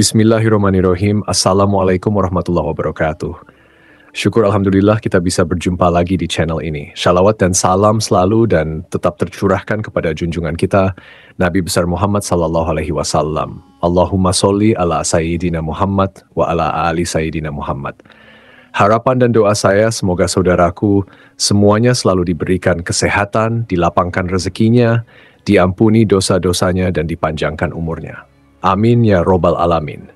Bismillahirrahmanirrahim. Assalamualaikum warahmatullahi wabarakatuh. Syukur Alhamdulillah kita bisa berjumpa lagi di channel ini. Shalawat dan salam selalu dan tetap tercurahkan kepada junjungan kita, Nabi besar Muhammad sallallahu alaihi wasallam. Allahumma sholli ala Sayyidina Muhammad wa ala ali Sayyidina Muhammad. Harapan dan doa saya semoga saudaraku semuanya selalu diberikan kesehatan, dilapangkan rezekinya, diampuni dosa-dosanya dan dipanjangkan umurnya. Amin ya robbal alamin.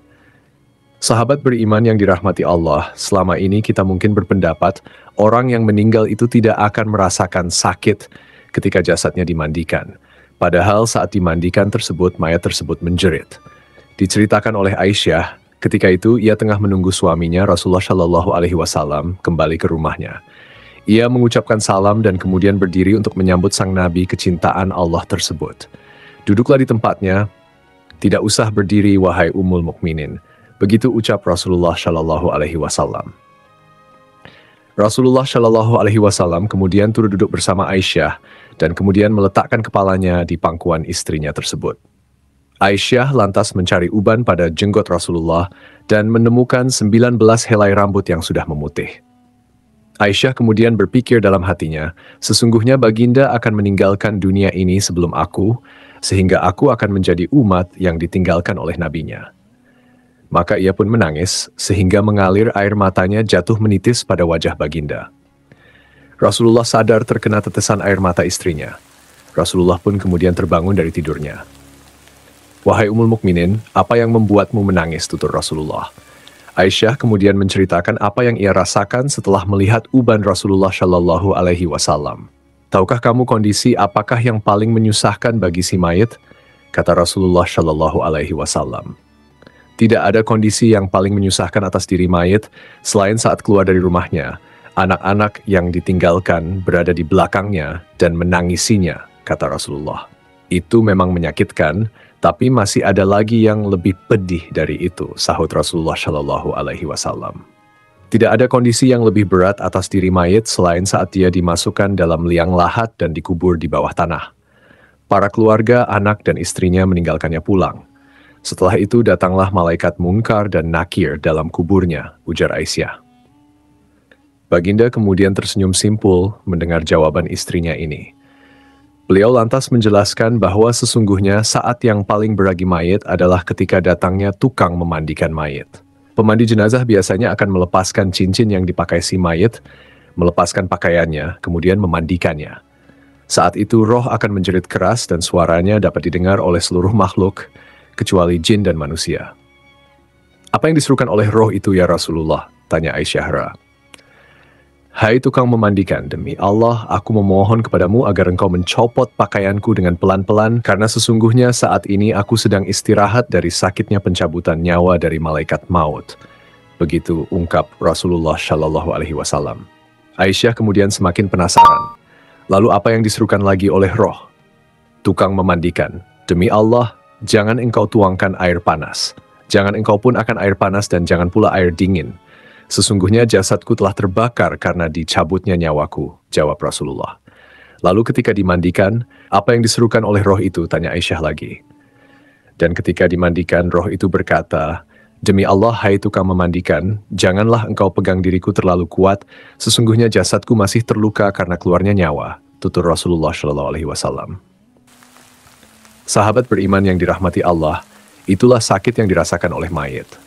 Sahabat beriman yang dirahmati Allah, selama ini kita mungkin berpendapat orang yang meninggal itu tidak akan merasakan sakit ketika jasadnya dimandikan. Padahal saat dimandikan tersebut, mayat tersebut menjerit. Diceritakan oleh Aisyah, ketika itu ia tengah menunggu suaminya Rasulullah Shallallahu Alaihi Wasallam kembali ke rumahnya. Ia mengucapkan salam dan kemudian berdiri untuk menyambut sang Nabi kecintaan Allah tersebut. Duduklah di tempatnya, tidak usah berdiri wahai Ummul Mukminin. Begitu ucap Rasulullah Shallallahu Alaihi Wasallam. Rasulullah Shallallahu Alaihi Wasallam kemudian turut duduk bersama Aisyah dan kemudian meletakkan kepalanya di pangkuan istrinya tersebut. Aisyah lantas mencari uban pada jenggot Rasulullah dan menemukan 19 helai rambut yang sudah memutih. Aisyah kemudian berpikir dalam hatinya, sesungguhnya baginda akan meninggalkan dunia ini sebelum aku, sehingga aku akan menjadi umat yang ditinggalkan oleh nabinya. Maka ia pun menangis, sehingga mengalir air matanya jatuh menitis pada wajah baginda. Rasulullah sadar terkena tetesan air mata istrinya. Rasulullah pun kemudian terbangun dari tidurnya. Wahai Ummul Mukminin, apa yang membuatmu menangis, tutur Rasulullah. Aisyah kemudian menceritakan apa yang ia rasakan setelah melihat uban Rasulullah Shallallahu Alaihi Wasallam. Tahukah kamu kondisi apakah yang paling menyusahkan bagi si mayit? Kata Rasulullah Shallallahu Alaihi Wasallam. Tidak ada kondisi yang paling menyusahkan atas diri mayit selain saat keluar dari rumahnya. Anak-anak yang ditinggalkan berada di belakangnya dan menangisinya, kata Rasulullah. Itu memang menyakitkan, tapi masih ada lagi yang lebih pedih dari itu, sahut Rasulullah Shallallahu Alaihi Wasallam. Tidak ada kondisi yang lebih berat atas diri mayit selain saat dia dimasukkan dalam liang lahat dan dikubur di bawah tanah. Para keluarga, anak, dan istrinya meninggalkannya pulang. Setelah itu datanglah malaikat Munkar dan Nakir dalam kuburnya, ujar Aisyah. Baginda kemudian tersenyum simpul mendengar jawaban istrinya ini. Beliau lantas menjelaskan bahwa sesungguhnya saat yang paling beragi mayit adalah ketika datangnya tukang memandikan mayit. Pemandi jenazah biasanya akan melepaskan cincin yang dipakai si mayit, melepaskan pakaiannya, kemudian memandikannya. Saat itu roh akan menjerit keras dan suaranya dapat didengar oleh seluruh makhluk, kecuali jin dan manusia. Apa yang diserukan oleh roh itu ya Rasulullah? Tanya Aisyah. Hai tukang memandikan, demi Allah aku memohon kepadamu agar engkau mencopot pakaianku dengan pelan-pelan, karena sesungguhnya saat ini aku sedang istirahat dari sakitnya pencabutan nyawa dari malaikat maut. Begitu ungkap Rasulullah Shallallahu Alaihi Wasallam. Aisyah kemudian semakin penasaran. Lalu apa yang diserukan lagi oleh roh? Tukang memandikan, demi Allah, jangan engkau tuangkan air panas. Jangan engkau pun akan air panas dan jangan pula air dingin. Sesungguhnya jasadku telah terbakar karena dicabutnya nyawaku, jawab Rasulullah. Lalu ketika dimandikan, apa yang diserukan oleh roh itu, tanya Aisyah lagi. Dan ketika dimandikan, roh itu berkata, demi Allah, hai tukang memandikan, janganlah engkau pegang diriku terlalu kuat, sesungguhnya jasadku masih terluka karena keluarnya nyawa, tutur Rasulullah Shallallahu Alaihi Wasallam. Sahabat beriman yang dirahmati Allah, itulah sakit yang dirasakan oleh mayit.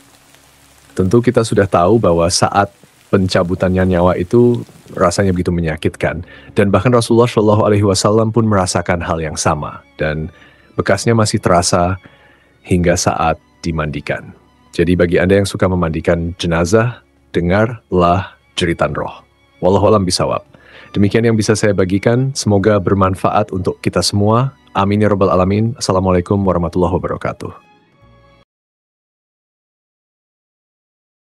Tentu kita sudah tahu bahwa saat pencabutannya nyawa itu rasanya begitu menyakitkan. Dan bahkan Rasulullah Shallallahu Alaihi Wasallam pun merasakan hal yang sama. Dan bekasnya masih terasa hingga saat dimandikan. Jadi bagi Anda yang suka memandikan jenazah, dengarlah jeritan roh. Wallahu a'lam bishawab. Demikian yang bisa saya bagikan. Semoga bermanfaat untuk kita semua. Amin ya rabbal alamin. Assalamualaikum warahmatullahi wabarakatuh.